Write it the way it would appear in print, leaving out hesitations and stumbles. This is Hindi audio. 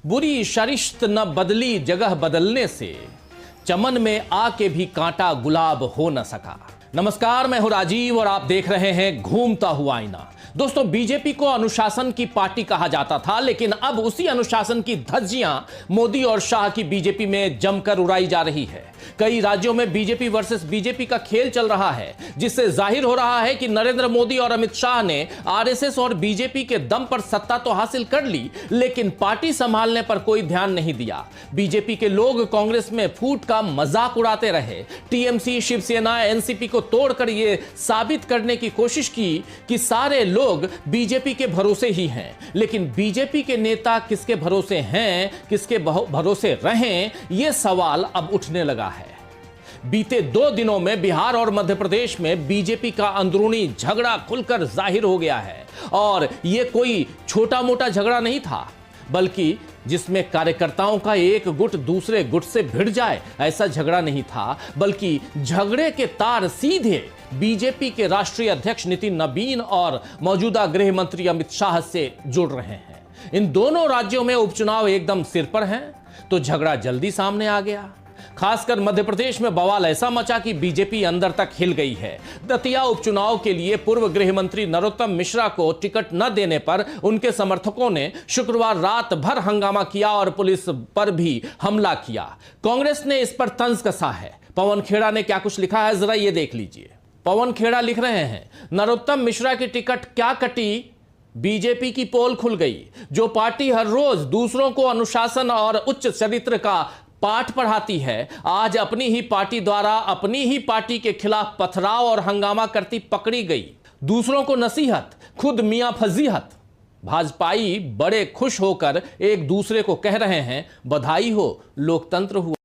बुरी शरिश्त न बदली जगह बदलने से, चमन में आके भी कांटा गुलाब हो न सका। नमस्कार, मैं हूं राजीव और आप देख रहे हैं घूमता हुआ आईना। दोस्तों, बीजेपी को अनुशासन की पार्टी कहा जाता था, लेकिन अब उसी अनुशासन की धज्जियां मोदी और शाह की बीजेपी में जमकर उड़ाई जा रही है। कई राज्यों में बीजेपी वर्सेस बीजेपी का खेल चल रहा है, जिससे जाहिर हो रहा है कि नरेंद्र मोदी और अमित शाह ने आरएसएस और बीजेपी के दम पर सत्ता तो हासिल कर ली, लेकिन पार्टी संभालने पर कोई ध्यान नहीं दिया। बीजेपी के लोग कांग्रेस में फूट का मजाक उड़ाते रहे। टीएमसी, शिवसेना, एनसीपी को तोड़कर यह साबित करने की कोशिश की कि सारे लोग बीजेपी के भरोसे ही हैं। लेकिन बीजेपी के नेता किसके भरोसे हैं, किसके भरोसे रहें, यह सवाल अब उठने लगा है। बीते 2 दिनों में बिहार और मध्य प्रदेश में बीजेपी का अंदरूनी झगड़ा खुलकर जाहिर हो गया है। और यह कोई छोटा मोटा झगड़ा नहीं था, बल्कि जिसमें कार्यकर्ताओं का एक गुट दूसरे गुट से भिड़ जाए, ऐसा झगड़ा नहीं था, बल्कि झगड़े के तार सीधे बीजेपी के राष्ट्रीय अध्यक्ष नितिन नबीन और मौजूदा गृह मंत्री अमित शाह से जुड़ रहे हैं। इन दोनों राज्यों में उपचुनाव एकदम सिर पर हैं, तो झगड़ा जल्दी सामने आ गया। खासकर मध्य प्रदेश में बवाल ऐसा मचा कि बीजेपी अंदर तक हिल गई है। दतिया उपचुनाव के लिए पूर्व गृह मंत्री नरोत्तम मिश्रा को टिकट न देने पर उनके समर्थकों ने शुक्रवार रात भर हंगामा किया और पुलिस पर भी हमला किया। कांग्रेस ने इस पर तंज कसा है। पवन खेड़ा ने क्या कुछ लिखा है, जरा ये देख लीजिए। पवन खेड़ा लिख रहे हैं, नरोत्तम मिश्रा की टिकट क्या कटी, बीजेपी की पोल खुल गई। जो पार्टी हर रोज दूसरों को अनुशासन और उच्च चरित्र का पाठ पढ़ाती है, आज अपनी ही पार्टी द्वारा अपनी ही पार्टी के खिलाफ पथराव और हंगामा करती पकड़ी गई। दूसरों को नसीहत, खुद मियां फजीहत। भाजपाई बड़े खुश होकर एक दूसरे को कह रहे हैं, बधाई हो, लोकतंत्र हुआ।